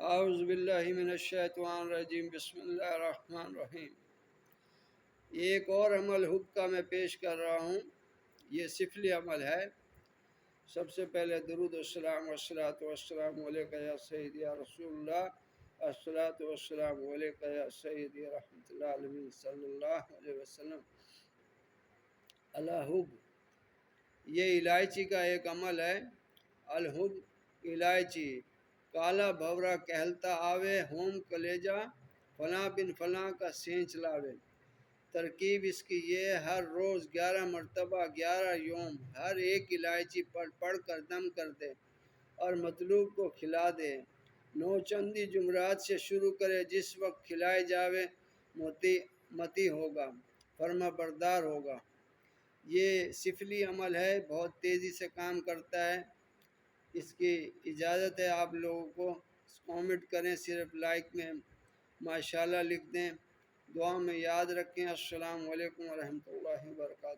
اعوذ باللہ من الشیطان الرجیم، بسم اللہ الرحمن الرحیم۔ ایک اور عمل حب کا میں پیش کر رہا ہوں، یہ سفلی عمل ہے۔ سب سے پہلے درود والسلام والصلاۃ والسلام علیکہ یا سیدی یا رسول اللہ، الصلاۃ والسلام علیکہ یا سیدی رحمۃ اللہ علیہ صلی اللہ علیہ وسلم۔ الحب، یہ الائچی کا ایک عمل ہے۔ الحب الائچی، کالا بھورا کہلتا آوے، ہوم کلیجا فلاں بن فلاں کا سینچ لاوے۔ ترکیب اس کی یہ ہے، ہر روز 11 مرتبہ 11 یوم ہر ایک الائچی پڑھ کر دم کر دے اور مطلوب کو کھلا دے۔ نوچندی جمعرات سے شروع کرے، جس وقت کھلائے جاوے متی ہوگا، فرما بردار ہوگا۔ یہ سفلی عمل ہے، بہت تیزی سے کام کرتا ہے۔ اس کی اجازت ہے آپ لوگوں کو کامنٹ کریں، صرف لائک میں ماشاءاللہ لکھ دیں۔ دعا میں یاد رکھیں۔ السلام علیکم ورحمۃ اللہ وبرکاتہ۔